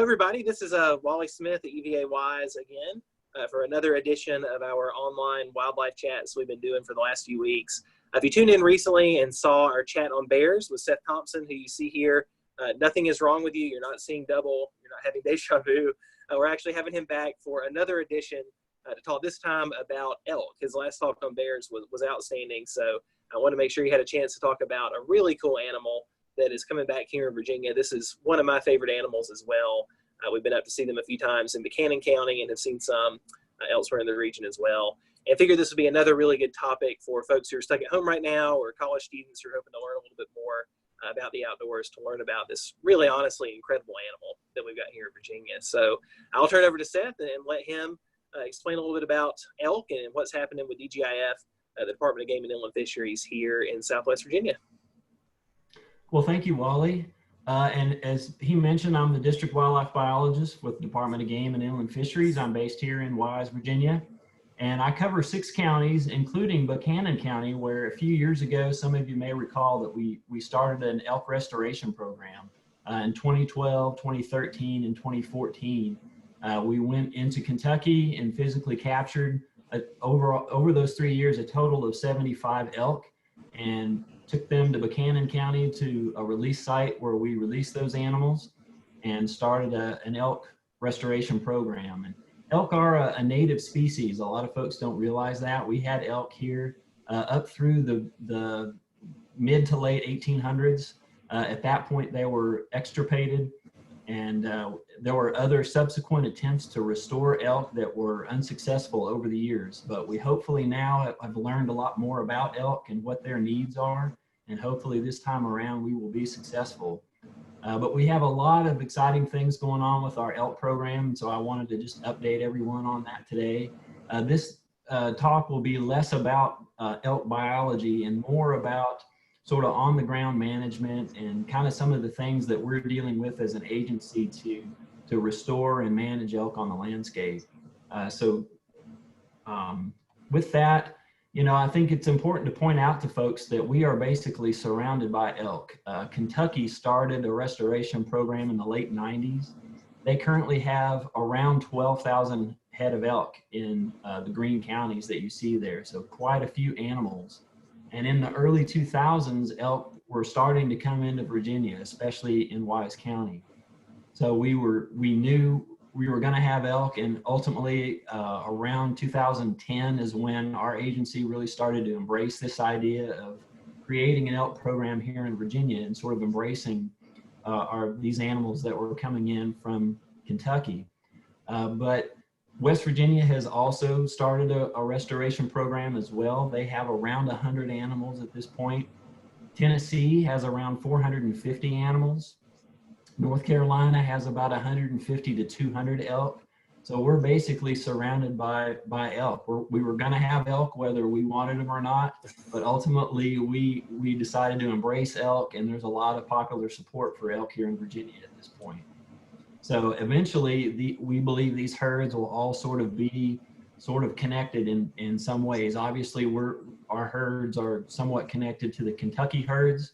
everybody. This is Wally Smith at EVA Wise again for another edition of our online wildlife chats we've been doing for the last few weeks. If you tuned in recently and saw our chat on bears with Seth Thompson, who you see here, nothing is wrong with you. You're not seeing double. You're not having deja vu. We're actually having him back for another edition to talk this time about elk. His last talk on bears was outstanding. So I want to make sure you had a chance to talk about a really cool animal that is coming back here in Virginia. This is one of my favorite animals as well. We've been up to see them a few times in Buchanan County and have seen some elsewhere in the region as well. And figured this would be another really good topic for folks who are stuck at home right now or college students who are hoping to learn a little bit more about the outdoors, to learn about this really honestly incredible animal that we've got here in Virginia. So I'll turn it over to Seth and let him explain a little bit about elk and what's happening with DGIF, the Department of Game and Inland Fisheries here in Southwest Virginia. Well, thank you, Wally. And as he mentioned, I'm the district wildlife biologist with the Department of Game and Inland Fisheries. I'm based here in Wise, Virginia. And I cover 6 counties, including Buchanan County, where a few years ago, some of you may recall that we started an elk restoration program. In 2012, 2013, and 2014, we went into Kentucky and physically captured over those 3 years a total of 75 elk, and took them to Buchanan County to a release site where we released those animals and started an elk restoration program. And elk are a native species. A lot of folks don't realize that. We had elk here up through the mid to late 1800s. At that point, they were extirpated, and there were other subsequent attempts to restore elk that were unsuccessful over the years. But we hopefully now have learned a lot more about elk and what their needs are, and hopefully this time around we will be successful. But we have a lot of exciting things going on with our elk program, so I wanted to just update everyone on that today. This talk will be less about elk biology and more about sort of on the ground management and kind of some of the things that we're dealing with as an agency to restore and manage elk on the landscape. With that, you know, I think it's important to point out to folks that we are basically surrounded by elk. Kentucky started a restoration program in the late 90s. They currently have around 12,000 head of elk in the green counties that you see there, so quite a few animals. And in the early 2000s, elk were starting to come into Virginia, especially in Wise County. So we knew we were going to have elk, and ultimately around 2010 is when our agency really started to embrace this idea of creating an elk program here in Virginia and sort of embracing these animals that were coming in from Kentucky. But West Virginia has also started a restoration program as well. They have around 100 animals at this point. Tennessee has around 450 animals. North Carolina has about 150 to 200 elk. So we're basically surrounded by elk. We were gonna have elk whether we wanted them or not, but ultimately we decided to embrace elk, and there's a lot of popular support for elk here in Virginia at this point. So eventually we believe these herds will all sort of be connected in some ways. Obviously our herds are somewhat connected to the Kentucky herds,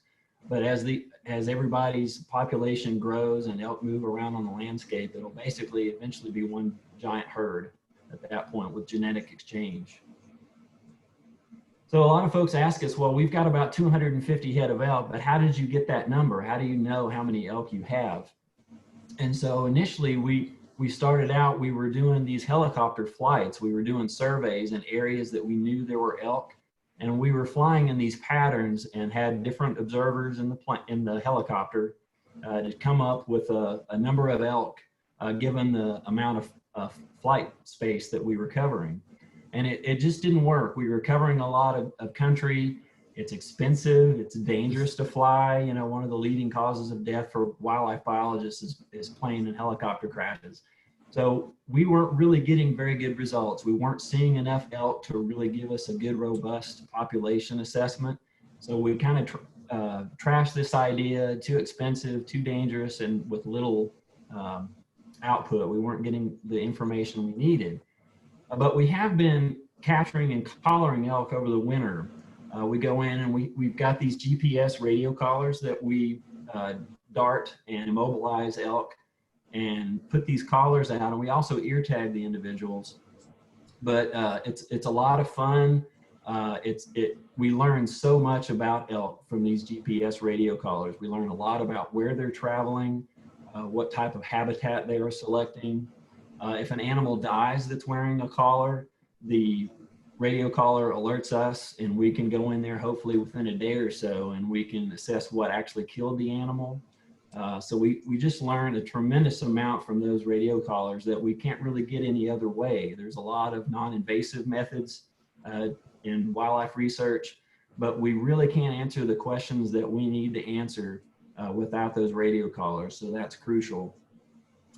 but as everybody's population grows and elk move around on the landscape, it'll basically eventually be one giant herd at that point with genetic exchange. So a lot of folks ask us, well, we've got about 250 head of elk, but how did you get that number? How do you know how many elk you have? And so initially we started out, we were doing these helicopter flights. We were doing surveys in areas that we knew there were elk, and we were flying in these patterns and had different observers in the helicopter to come up with a number of elk given the amount of flight space that we were covering. And it just didn't work. We were covering a lot of country. It's expensive, it's dangerous to fly. You know, one of the leading causes of death for wildlife biologists is plane and helicopter crashes. So we weren't really getting very good results. We weren't seeing enough elk to really give us a good, robust population assessment. So we kind of trashed this idea, too expensive, too dangerous, and with little output. We weren't getting the information we needed. But we have been capturing and collaring elk over the winter. We go in and we've got these GPS radio collars that we dart and immobilize elk and put these collars out, and we also ear tag the individuals. But it's a lot of fun. We learn so much about elk from these GPS radio collars. We learn a lot about where they're traveling, what type of habitat they are selecting. If an animal dies that's wearing a collar, the radio collar alerts us, and we can go in there hopefully within a day or so, and we can assess what actually killed the animal. So we just learned a tremendous amount from those radio collars that we can't really get any other way. There's a lot of non-invasive methods in wildlife research, but we really can't answer the questions that we need to answer without those radio collars. So that's crucial.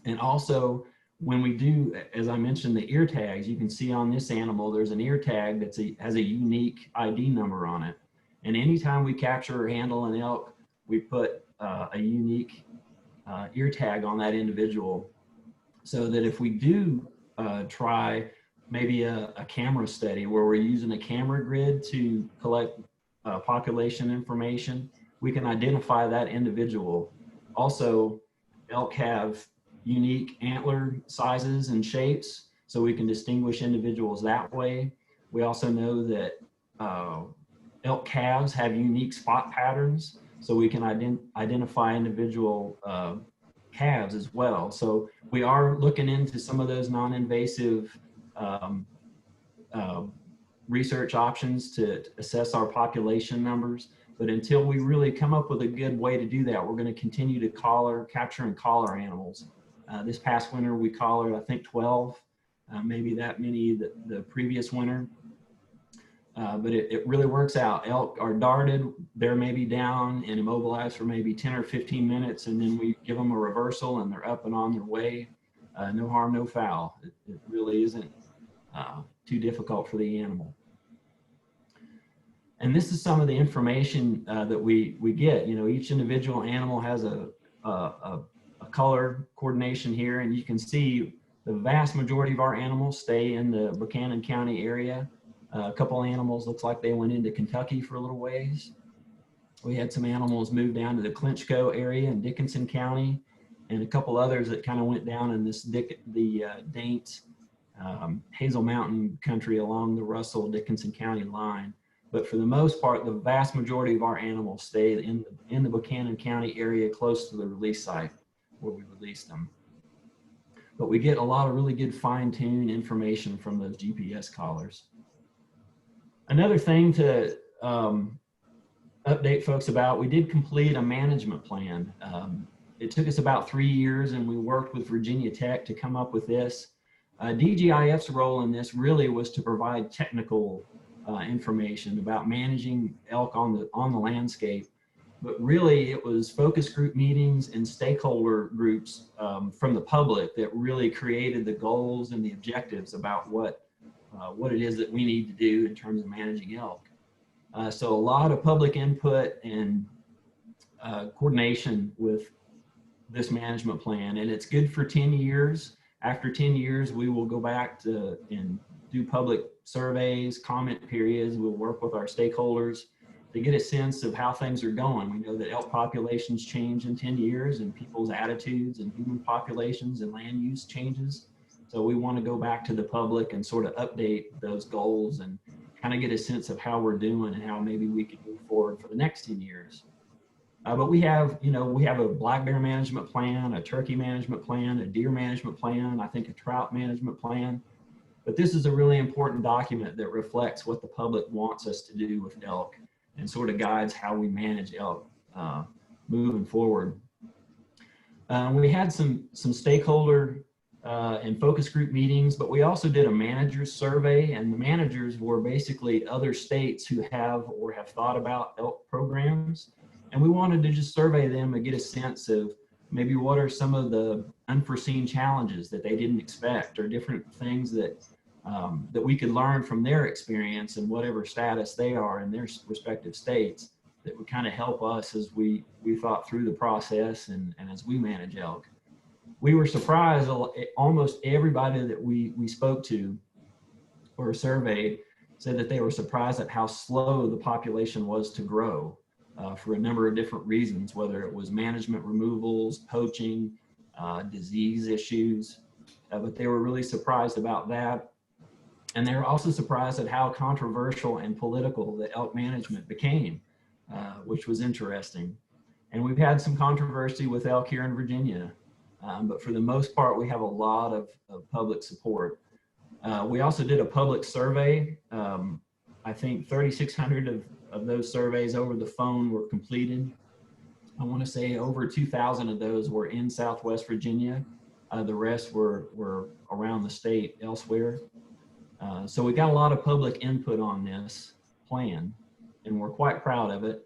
And also, when we do, as I mentioned, the ear tags, you can see on this animal, there's an ear tag that has a unique ID number on it. And anytime we capture or handle an elk, we put a unique ear tag on that individual, so that if we do try maybe a camera study where we're using a camera grid to collect population information, we can identify that individual. Also, elk have unique antler sizes and shapes, so we can distinguish individuals that way. We also know that elk calves have unique spot patterns, so we can identify individual calves as well. So we are looking into some of those non-invasive research options to assess our population numbers. But until we really come up with a good way to do that, we're going to continue to capture and collar animals. This past winter, we collared, I think, 12, maybe that many the previous winter. But it really works out. Elk are darted, they're maybe down and immobilized for maybe 10 or 15 minutes, and then we give them a reversal and they're up and on their way. No harm, no foul. It really isn't too difficult for the animal. And this is some of the information that we get. You know, each individual animal has a color coordination here, and you can see the vast majority of our animals stay in the Buchanan County area. A couple animals looks like they went into Kentucky for a little ways. We had some animals move down to the Clinch area in Dickinson County, and a couple others that kind of went down in this Daint Hazel Mountain country along the Russell-Dickinson County line. But for the most part, the vast majority of our animals stay in the Buchanan County area close to the release site where we released them. But we get a lot of really good fine-tuned information from those GPS collars. Another thing to update folks about, we did complete a management plan. It took us about 3 years, and we worked with Virginia Tech to come up with this. DGIF's role in this really was to provide technical information about managing elk on the landscape, but really it was focus group meetings and stakeholder groups from the public that really created the goals and the objectives about what it is that we need to do in terms of managing elk. So a lot of public input and coordination with this management plan, and it's good for 10 years. After 10 years, we will go back to and do public surveys, comment periods. We'll work with our stakeholders to get a sense of how things are going. We know that elk populations change in 10 years, and people's attitudes and human populations and land use changes. So we want to go back to the public and sort of update those goals and kind of get a sense of how we're doing and how maybe we can move forward for the next 10 years. But we have a black bear management plan, a turkey management plan, a deer management plan, I think a trout management plan. But this is a really important document that reflects what the public wants us to do with elk and sort of guides how we manage elk moving forward. We had some stakeholder and focus group meetings, but we also did a managers survey, and the managers were basically other states who have or have thought about elk programs. And we wanted to just survey them and get a sense of maybe what are some of the unforeseen challenges that they didn't expect, or different things that that we could learn from their experience and whatever status they are in their respective states that would kind of help us as we thought through the process and as we manage elk. We were surprised, almost everybody that we spoke to or surveyed said that they were surprised at how slow the population was to grow for a number of different reasons, whether it was management removals, poaching, disease issues, but they were really surprised about that. And they were also surprised at how controversial and political the elk management became, which was interesting. And we've had some controversy with elk here in Virginia, but for the most part, we have a lot of public support. We also did a public survey. I think 3,600 of those surveys over the phone were completed. I want to say over 2,000 of those were in Southwest Virginia. The rest were around the state elsewhere. So we got a lot of public input on this plan, and we're quite proud of it.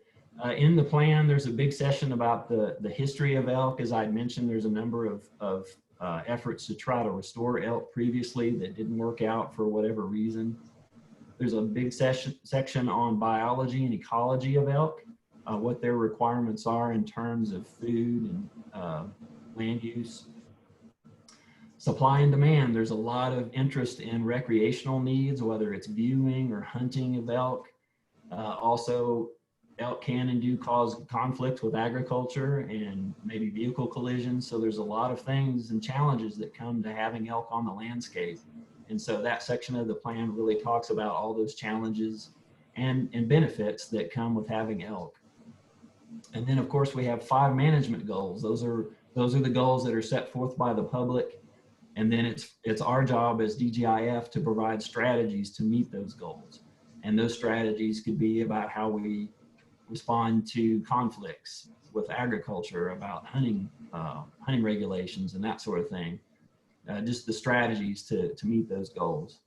In the plan, there's a big session about the history of elk. As I'd mentioned, there's a number of efforts to try to restore elk previously that didn't work out for whatever reason. There's a big section on biology and ecology of elk, what their requirements are in terms of food and land use. Supply and demand, there's a lot of interest in recreational needs, whether it's viewing or hunting of elk. Also, elk can and do cause conflict with agriculture and maybe vehicle collisions. So there's a lot of things and challenges that come to having elk on the landscape. And so that section of the plan really talks about all those challenges and benefits that come with having elk. And then of course we have 5 management goals. Those are the goals that are set forth by the public. And then it's our job as DGIF to provide strategies to meet those goals. And those strategies could be about how we respond to conflicts with agriculture, about hunting regulations and that sort of thing. Just the strategies to meet those goals.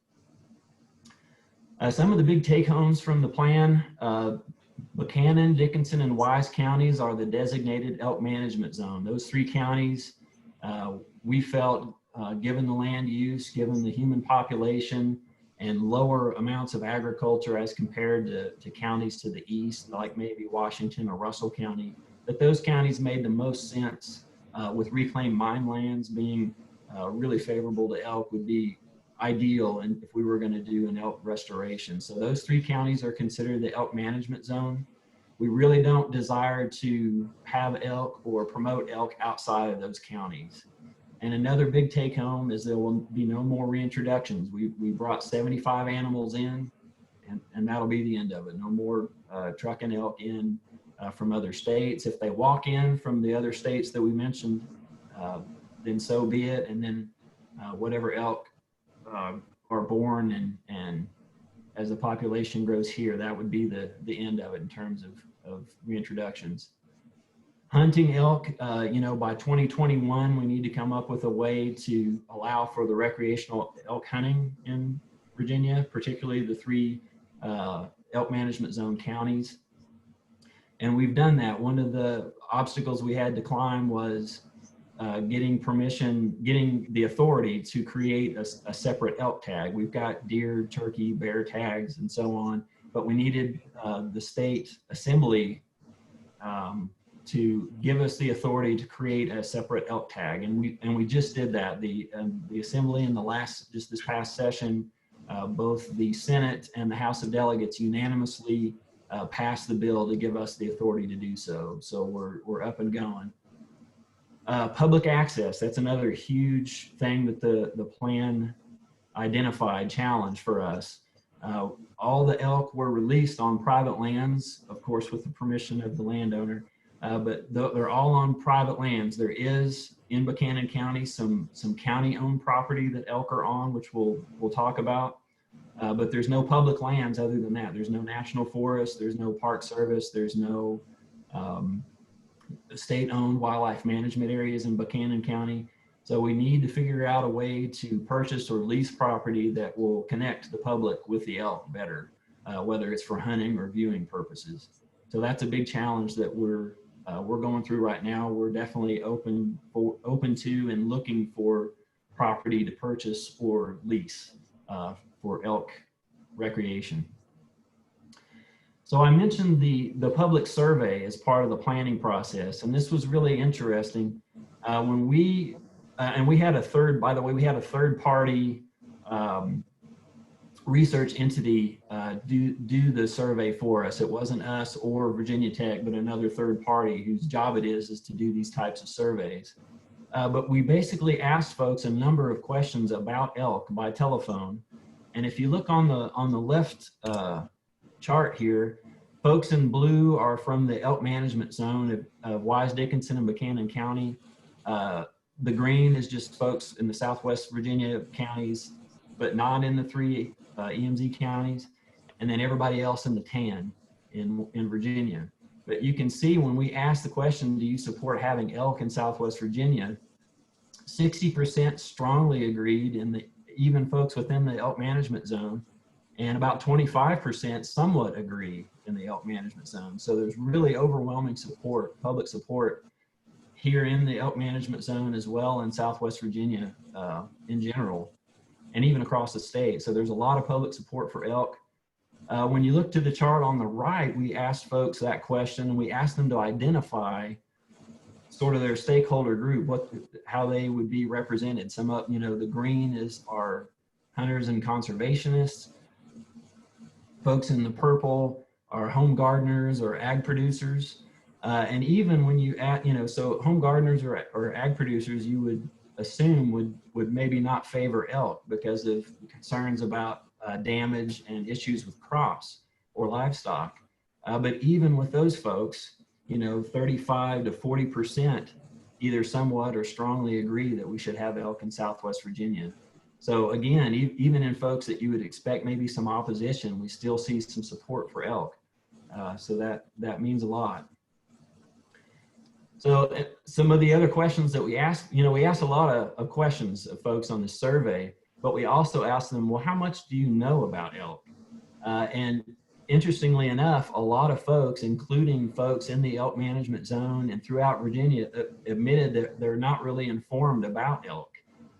Some of the big take-homes from the plan, Buchanan, Dickinson, and Wise counties are the designated elk management zone. Those 3 counties, we felt, given the land use, given the human population, and lower amounts of agriculture as compared to counties to the east, like maybe Washington or Russell County, that those counties made the most sense, with reclaimed mine lands being really favorable to elk would be ideal, and if we were going to do an elk restoration. So those 3 counties are considered the elk management zone. We really don't desire to have elk or promote elk outside of those counties. And another big take home is there will be no more reintroductions. We brought 75 animals in, and that'll be the end of it. No more trucking elk in from other states. If they walk in from the other states that we mentioned, then so be it. And then whatever elk are born and as the population grows here, that would be the end of it in terms of reintroductions. Hunting elk, by 2021, we need to come up with a way to allow for the recreational elk hunting in Virginia, particularly the 3 elk management zone counties. And we've done that. One of the obstacles we had to climb was getting the authority to create a separate elk tag. We've got deer, turkey, bear tags, and so on, but we needed the state assembly to give us the authority to create a separate elk tag, and we just did that. The assembly in this past session, both the Senate and the House of Delegates unanimously passed the bill to give us the authority to do so. So we're up and going. Public access, that's another huge thing that the plan identified challenge for us. All the elk were released on private lands, of course, with the permission of the landowner. But they're all on private lands. There is in Buchanan County some county-owned property that elk are on, which we'll talk about. But there's no public lands other than that. There's no national forest. There's no park service. There's no state-owned wildlife management areas in Buchanan County. So we need to figure out a way to purchase or lease property that will connect the public with the elk better, whether it's for hunting or viewing purposes. So that's a big challenge that we're going through right now. We're definitely open to and looking for property to purchase or lease for elk recreation. So I mentioned the public survey as part of the planning process, and this was really interesting. When we had a third party research entity do the survey for us. It wasn't us or Virginia Tech, but another third party whose job it is to do these types of surveys. But we basically asked folks a number of questions about elk by telephone. And if you look on the left chart here, folks in blue are from the Elk Management Zone of Wise, Dickinson, and Buchanan County. The green is just folks in the Southwest Virginia counties, but not in the 3 EMZ counties. And then everybody else in the tan in Virginia. But you can see when we asked the question, do you support having elk in Southwest Virginia? 60% strongly agreed, even folks within the Elk Management Zone, and about 25% somewhat agree in the Elk Management Zone. So there's really overwhelming support, public support here in the Elk Management Zone as well in Southwest Virginia in general, and even across the state. So there's a lot of public support for elk. When you look to the chart on the right, we asked folks that question, and we asked them to identify sort of their stakeholder group, how they would be represented. Some up, the green is our hunters and conservationists. Folks in the purple are home gardeners or ag producers. And even when you add, so home gardeners or ag producers, you would assume would maybe not favor elk because of concerns about damage and issues with crops or livestock. But even with those folks, 35 to 40% either somewhat or strongly agree that we should have elk in Southwest Virginia. So again, even in folks that you would expect maybe some opposition, we still see some support for elk. So that means a lot. So some of the other questions that we asked, we asked a lot of questions of folks on this survey, but we also asked them, well, how much do you know about elk? And interestingly enough, a lot of folks, including folks in the Elk Management Zone and throughout Virginia, admitted that they're not really informed about elk.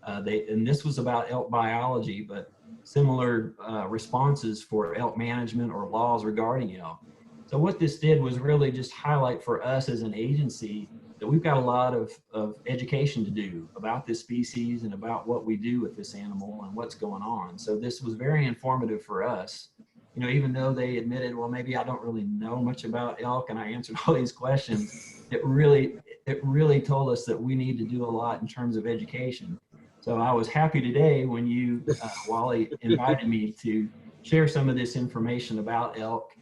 And this was about elk biology, but similar responses for elk management or laws regarding elk. So what this did was really just highlight for us as an agency that we've got a lot of education to do about this species and about what we do with this animal and what's going on. So this was very informative for us. Even though they admitted, well, maybe I don't really know much about elk and I answered all these questions, it really told us that we need to do a lot in terms of education. So I was happy today when you, Wally, invited me to share some of this information about elk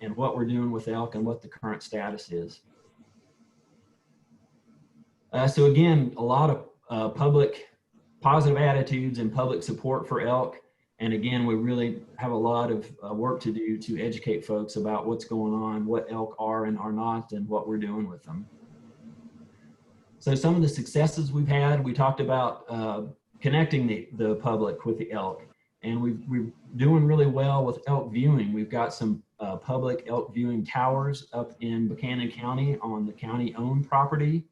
and what we're doing with elk and what the current status is. So again, a lot of public positive attitudes and public support for elk. And again, we really have a lot of work to do to educate folks about what's going on, what elk are and are not, and what we're doing with them. So some of the successes we've had, we talked about connecting the public with the elk. And we're doing really well with elk viewing. We've got some public elk viewing towers up in Buchanan County on the county-owned property.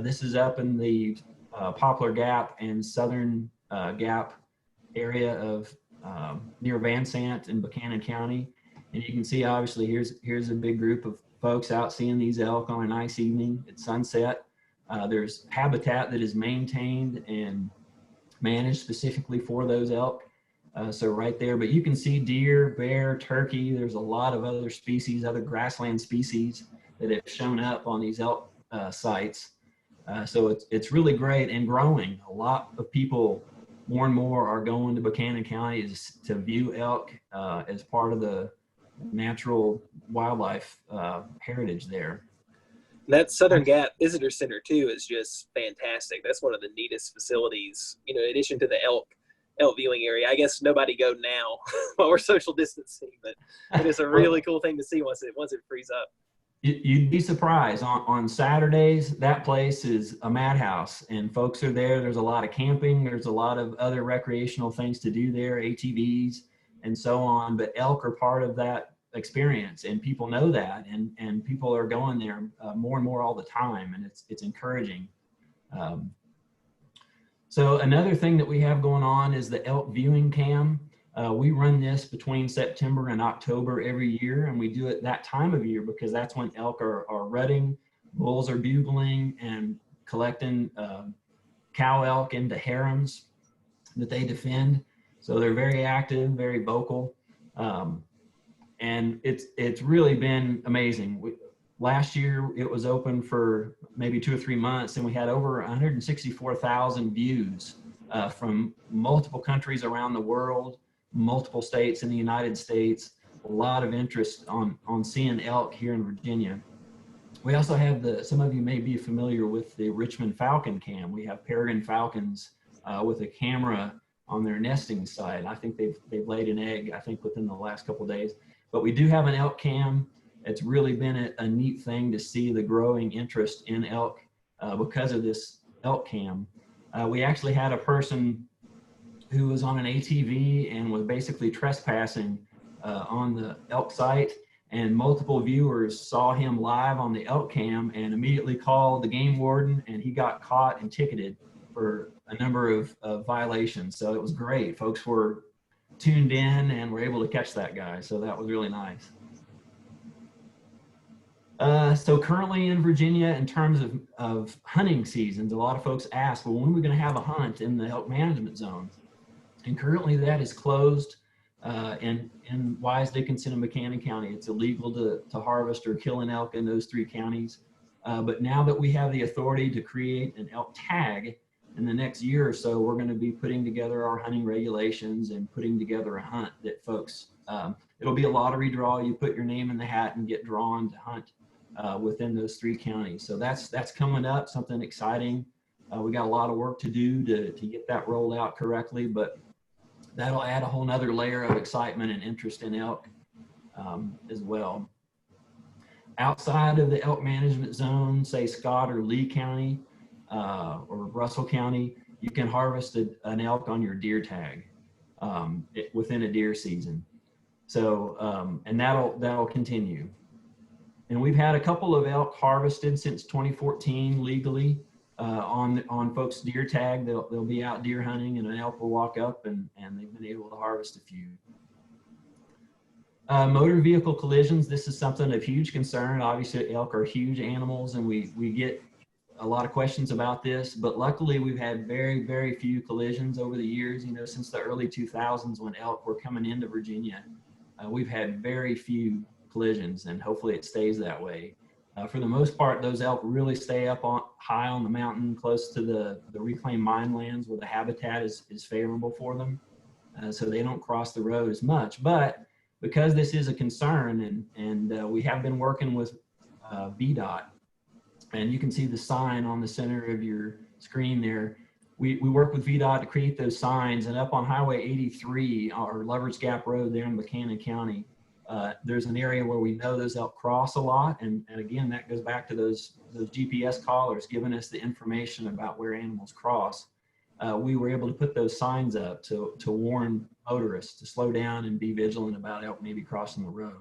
This is up in the Poplar Gap and Southern Gap area of near Van Sant in Buchanan County. And you can see, obviously, here's a big group of folks out seeing these elk on a nice evening at sunset. There's habitat that is maintained and managed specifically for those elk. So right there, but you can see deer, bear, turkey. There's a lot of other species, other grassland species that have shown up on these elk sites. So it's really great and growing. A lot of people, more and more, are going to Buchanan County to view elk as part of the natural wildlife heritage there. That Southern Gap Visitor Center too is just fantastic. That's one of the neatest facilities, in addition to the elk viewing area. I guess nobody go now while we're social distancing, but it is a really cool thing to see once it frees up. You'd be surprised. On Saturdays, that place is a madhouse and folks are there. There's a lot of camping. There's a lot of other recreational things to do there, ATVs and so on, but elk are part of that experience and people know that and people are going there more and more all the time, and it's encouraging. So another thing that we have going on is the elk viewing cam. We run this between September and October every year, and we do it that time of year because that's when elk are rutting, bulls are bugling and collecting cow elk into harems that they defend. So they're very active, very vocal, and it's really been amazing. Last year, it was open for maybe 2 or 3 months, and we had over 164,000 views from multiple countries around the world, multiple states in the United States. A lot of interest on seeing elk here in Virginia. We also have some of you may be familiar with the Richmond Falcon Cam. We have peregrine falcons with a camera on their nesting site. I think they've laid an egg, I think, within the last couple of days. But we do have an elk cam. It's really been a neat thing to see the growing interest in elk because of this elk cam. We actually had a person who was on an ATV and was basically trespassing on the elk site, and multiple viewers saw him live on the elk cam and immediately called the game warden, and he got caught and ticketed for a number of violations. So it was great. Folks were tuned in and were able to catch that guy. So that was really nice. So currently in Virginia, in terms of hunting seasons, a lot of folks ask, well, when are we going to have a hunt in the elk management zone? And currently that is closed in Wise, Dickinson, and Buchanan County. It's illegal to harvest or kill an elk in those 3 counties. But now that we have the authority to create an elk tag, in the next year or so, we're going to be putting together our hunting regulations and putting together a hunt that folks, it'll be a lottery draw. You put your name in the hat and get drawn to hunt within those 3 counties. So that's coming up, something exciting. We got a lot of work to do to get that rolled out correctly, but that'll add a whole nother layer of excitement and interest in elk as well. Outside of the elk management zone, say Scott or Lee County or Russell County, you can harvest an elk on your deer tag within a deer season. So, and that'll continue. And we've had a couple of elk harvested since 2014 legally on folks' deer tag. They'll be out deer hunting and an elk will walk up and they've been able to harvest a few. Motor vehicle collisions, this is something of huge concern. Obviously elk are huge animals and we get a lot of questions about this, but luckily we've had very, very few collisions over the years. You know, since the early 2000s when elk were coming into Virginia, we've had very few collisions, and hopefully it stays that way. For the most part, those elk really stay up high on the mountain, close to the reclaimed mine lands where the habitat is favorable for them. So they don't cross the road as much. But because this is a concern, and we have been working with VDOT, and you can see the sign on the center of your screen there. We work with VDOT to create those signs, and up on Highway 83 or Lover's Gap Road there in Buchanan County, there's an area where we know those elk cross a lot, and again, that goes back to those GPS collars giving us the information about where animals cross. We were able to put those signs up to warn motorists to slow down and be vigilant about elk maybe crossing the road.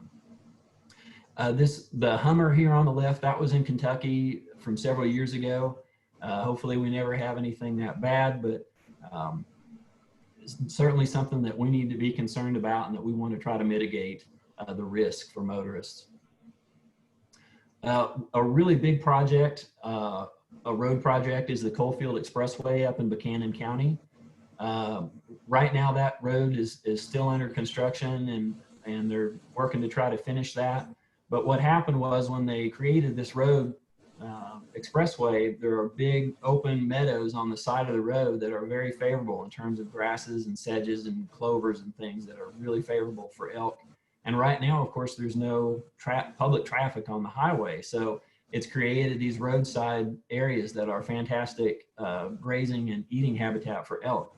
The Hummer here on the left, that was in Kentucky from several years ago. Hopefully we never have anything that bad, but it's certainly something that we need to be concerned about and that we want to try to mitigate the risk for motorists. A really big project, a road project, is the Coalfield Expressway up in Buchanan County. Right now that road is still under construction, and they're working to try to finish that. But what happened was when they created this road expressway, there are big open meadows on the side of the road that are very favorable in terms of grasses and sedges and clovers and things that are really favorable for elk. And right now, of course, there's no public traffic on the highway. So it's created these roadside areas that are fantastic grazing and eating habitat for elk.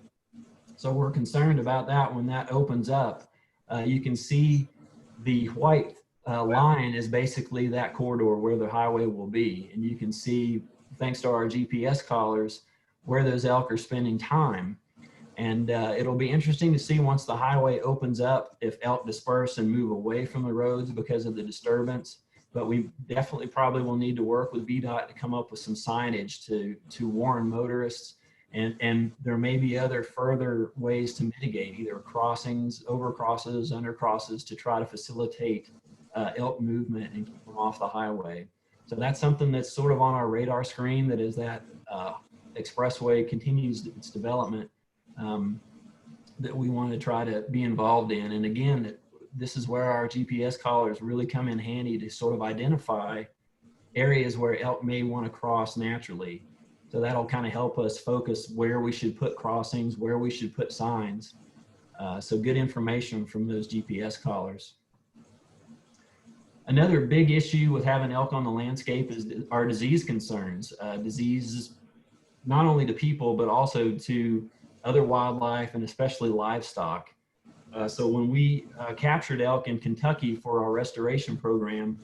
So we're concerned about that when that opens up. You can see the white line is basically that corridor where the highway will be. And you can see, thanks to our GPS collars, where those elk are spending time. And it'll be interesting to see once the highway opens up if elk disperse and move away from the roads because of the disturbance. But we definitely probably will need to work with VDOT to come up with some signage to warn motorists. And there may be other further ways to mitigate, either crossings, overcrosses, undercrosses, to try to facilitate elk movement and keep them off the highway. So that's something that's sort of on our radar screen, that is that expressway continues its development, that we want to try to be involved in. And again, this is where our GPS collars really come in handy to sort of identify areas where elk may want to cross naturally. So that'll kind of help us focus where we should put crossings, where we should put signs. So good information from those GPS collars. Another big issue with having elk on the landscape is our disease concerns. Diseases not only to people, but also to other wildlife and especially livestock. So when we captured elk in Kentucky for our restoration program,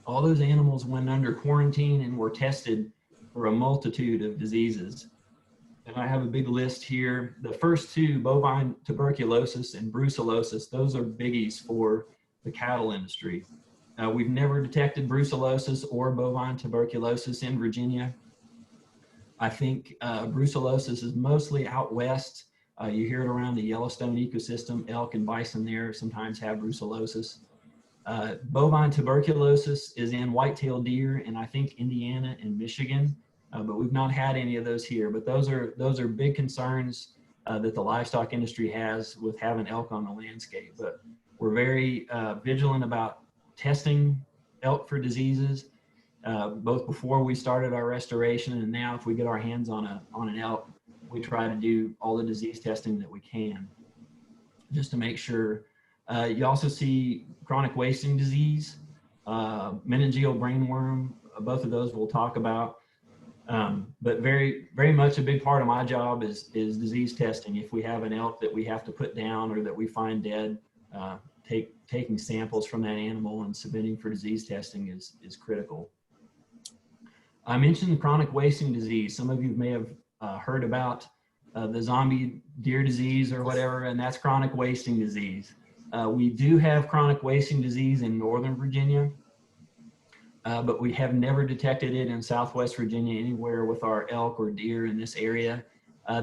all those animals went under quarantine and were tested for a multitude of diseases. And I have a big list here. The first two, bovine tuberculosis and brucellosis, those are biggies for the cattle industry. We've never detected brucellosis or bovine tuberculosis in Virginia. I think brucellosis is mostly out west. You hear it around the Yellowstone ecosystem. Elk and bison there sometimes have brucellosis. Bovine tuberculosis is in white-tailed deer in, I think, Indiana and Michigan, but we've not had any of those here. But those are big concerns that the livestock industry has with having elk on the landscape. But we're very vigilant about testing elk for diseases, both before we started our restoration and now if we get our hands on an elk, we try to do all the disease testing that we can just to make sure. You also see chronic wasting disease, meningeal brainworm, both of those we'll talk about. But very, very much a big part of my job is disease testing. If we have an elk that we have to put down or that we find dead, taking samples from that animal and submitting for disease testing is critical. I mentioned chronic wasting disease. Some of you may have heard about the zombie deer disease or whatever, and that's chronic wasting disease. We do have chronic wasting disease in Northern Virginia, but we have never detected it in Southwest Virginia anywhere with our elk or deer in this area.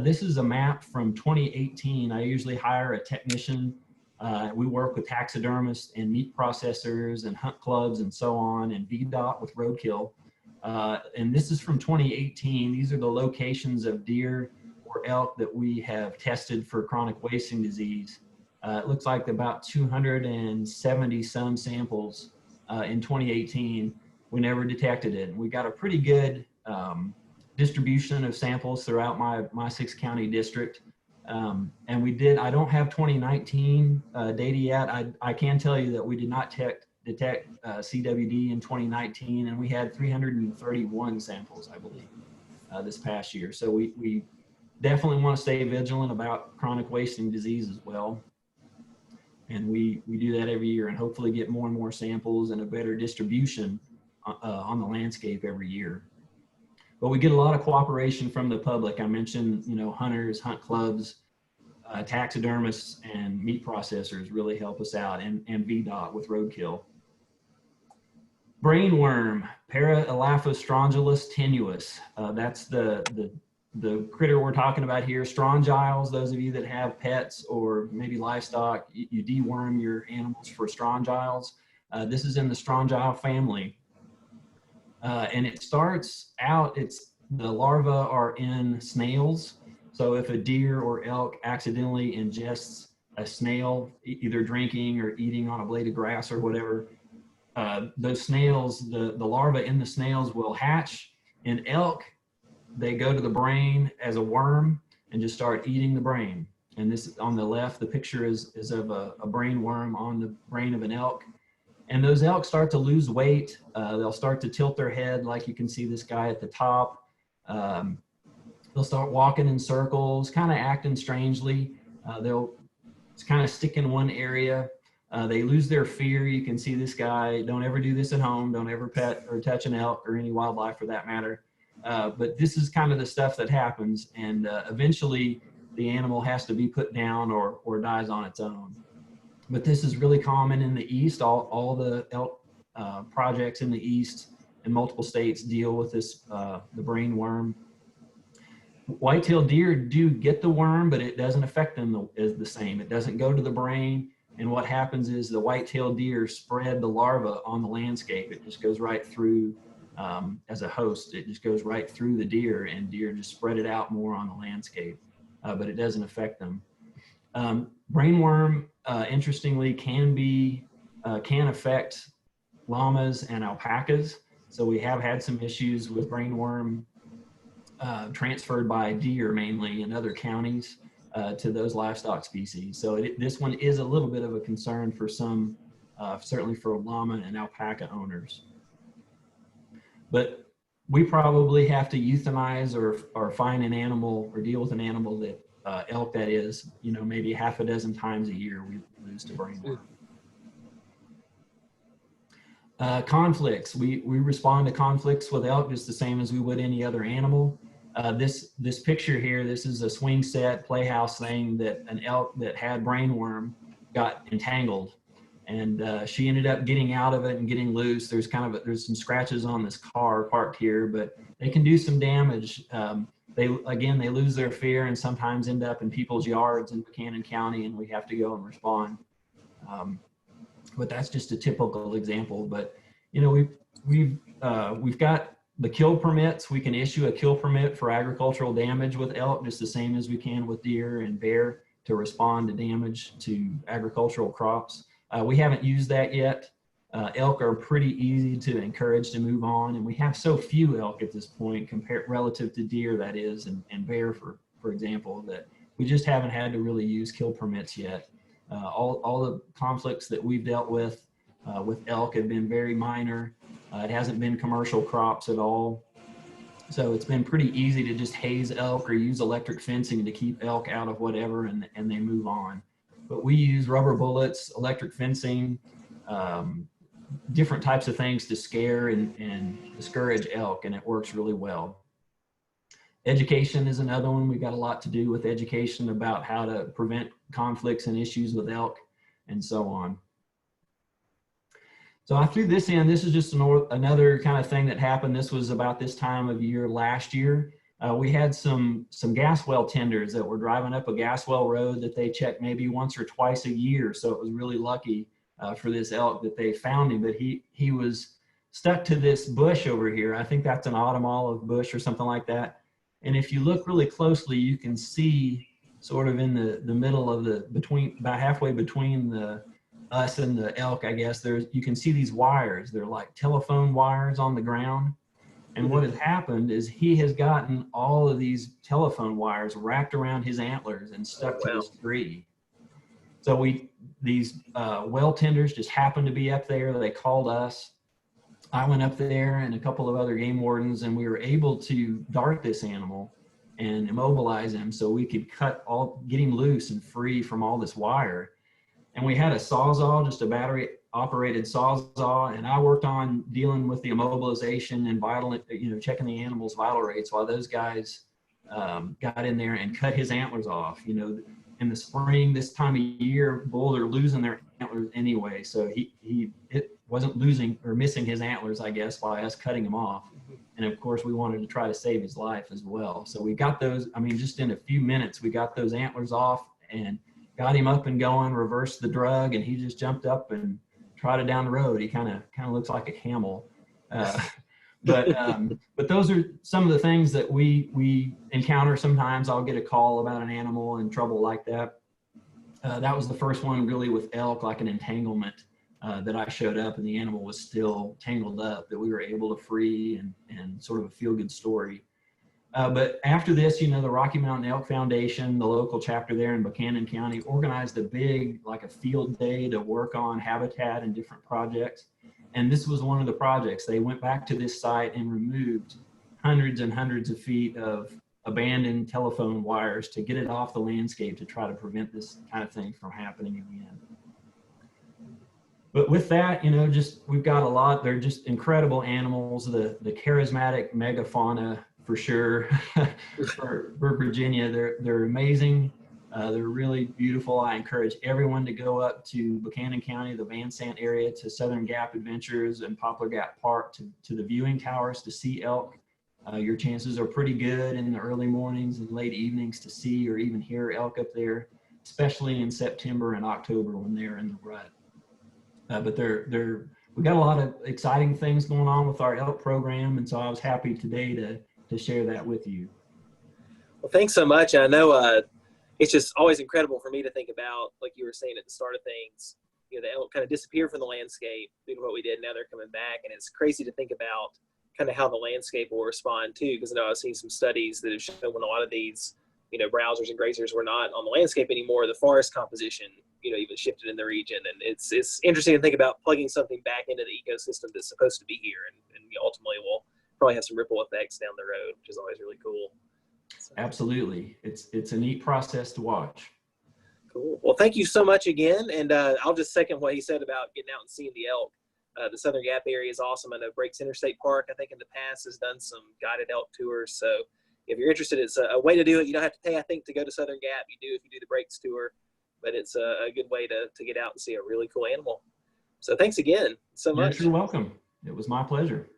This is a map from 2018. I usually hire a technician. We work with taxidermists and meat processors and hunt clubs and so on, and VDOT with roadkill. And this is from 2018. These are the locations of deer or elk that we have tested for chronic wasting disease. It looks like about 270 some samples in 2018. We never detected it. We got a pretty good distribution of samples throughout my 6-county district. And we did, I don't have 2019 data yet. I can tell you that we did not detect CWD in 2019, and we had 331 samples, I believe, this past year. So we definitely want to stay vigilant about chronic wasting disease as well. And we do that every year and hopefully get more and more samples and a better distribution on the landscape every year. But we get a lot of cooperation from the public. I mentioned, hunters, hunt clubs, taxidermists, and meat processors really help us out, and VDOT with roadkill. Brainworm, Para-Elaphostrongylis tenuis. That's the critter we're talking about here. Strongyles, those of you that have pets or maybe livestock, you deworm your animals for strongyles. This is in the strongyle family. And it starts out, the larvae are in snails. So if a deer or elk accidentally ingests a snail, either drinking or eating on a blade of grass or whatever, those snails, the larvae in the snails will hatch. In elk, they go to the brain as a worm and just start eating the brain. And this on the left, the picture is of a brain worm on the brain of an elk. And those elk start to lose weight. They'll start to tilt their head, like you can see this guy at the top. They'll start walking in circles, kind of acting strangely. They'll kind of stick in one area. They lose their fear. You can see this guy. Don't ever do this at home. Don't ever pet or touch an elk or any wildlife for that matter. But this is kind of the stuff that happens. And eventually the animal has to be put down or dies on its own. But this is really common in the East. All the elk projects in the East in multiple states deal with this, the brain worm. White-tailed deer do get the worm, but it doesn't affect them as the same. It doesn't go to the brain. And what happens is the white-tailed deer spread the larva on the landscape. It just goes right through, as a host, it just goes right through the deer, and deer just spread it out more on the landscape, but it doesn't affect them. Brainworm, interestingly, can affect llamas and alpacas. So we have had some issues with brainworm transferred by deer mainly in other counties to those livestock species. So this one is a little bit of a concern for some, certainly for llama and alpaca owners. But we probably have to euthanize or find an animal or deal with an animal that elk that is, maybe half a dozen times a year we lose to brainworm. Conflicts. We respond to conflicts with elk just the same as we would any other animal. This picture here, this is a swing set playhouse thing that an elk that had brainworm got entangled, and she ended up getting out of it and getting loose. There's there's some scratches on this car parked here, but they can do some damage. They lose their fear and sometimes end up in people's yards in Buchanan County, and we have to go and respond. But that's just a typical example. But we've got the kill permits. We can issue a kill permit for agricultural damage with elk, just the same as we can with deer and bear, to respond to damage to agricultural crops. We haven't used that yet. Elk are pretty easy to encourage to move on, and we have so few elk at this point compared relative to deer, that is, and bear, for example, that we just haven't had to really use kill permits yet. All the conflicts that we've dealt with elk have been very minor. It hasn't been commercial crops at all. So it's been pretty easy to just haze elk or use electric fencing to keep elk out of whatever, and they move on. But we use rubber bullets, electric fencing, different types of things to scare and discourage elk, and it works really well. Education is another one. We've got a lot to do with education about how to prevent conflicts and issues with elk and so on. So I threw this in. This is just another kind of thing that happened. This was about this time of year last year. We had some gas well tenders that were driving up a gas well road that they check maybe once or twice a year. So it was really lucky for this elk that they found him, but he was stuck to this bush over here. I think that's an autumn olive bush or something like that. And if you look really closely, you can see sort of in the middle of about halfway between us and the elk, I guess, you can see these wires. They're like telephone wires on the ground. And what has happened is he has gotten all of these telephone wires wrapped around his antlers and stuck to this tree. So these well tenders just happened to be up there. They called us. I went up there and a couple of other game wardens, and we were able to dart this animal and immobilize him so we could get him loose and free from all this wire. And we had a sawzall, just a battery operated sawzall, and I worked on dealing with the immobilization and checking the animal's vital rates while those guys got in there and cut his antlers off. In the spring, this time of year, bulls are losing their antlers anyway, so it wasn't losing or missing his antlers, I guess, by us cutting him off. And of course, we wanted to try to save his life as well. So we got those, just in a few minutes, we got those antlers off and got him up and going, reversed the drug, and he just jumped up and trotted down the road. He kind of looks like a camel. But those are some of the things that we encounter sometimes. I'll get a call about an animal in trouble like that. That was the first one really with elk, like an entanglement that I showed up and the animal was still tangled up, that we were able to free, and sort of a feel-good story. But after this, the Rocky Mountain Elk Foundation, the local chapter there in Buchanan County, organized a big, like a field day to work on habitat and different projects. And this was one of the projects. They went back to this site and removed hundreds and hundreds of feet of abandoned telephone wires to get it off the landscape to try to prevent this kind of thing from happening again. But with that, we've got a lot. They're just incredible animals, the charismatic megafauna for sure. for Virginia, they're amazing. They're really beautiful. I encourage everyone to go up to Buchanan County, the Van Sant area, to Southern Gap Adventures and Poplar Gap Park to the viewing towers to see elk. Your chances are pretty good in the early mornings and late evenings to see or even hear elk up there, especially in September and October when they're in the rut. But we've got a lot of exciting things going on with our elk program, and so I was happy today to share that with you. Well, thanks so much. I know it's just always incredible for me to think about, like you were saying at the start of things, the elk kind of disappear from the landscape due to what we did. Now they're coming back, and it's crazy to think about kind of how the landscape will respond too. Because I know I've seen some studies that have shown when a lot of these, browsers and grazers were not on the landscape anymore, the forest composition, even shifted in the region. And it's interesting to think about plugging something back into the ecosystem that's supposed to be here, and ultimately will probably have some ripple effects down the road, which is always really cool. So. Absolutely. It's a neat process to watch. Cool. Well, thank you so much again. And I'll just second what he said about getting out and seeing the elk. The Southern Gap area is awesome. I know Breaks Interstate Park, I think in the past, has done some guided elk tours. So if you're interested, it's a way to do it. You don't have to pay, I think, to go to Southern Gap. You do if you do the Breaks tour, but it's a good way to get out and see a really cool animal. So thanks again so much. You're welcome. It was my pleasure.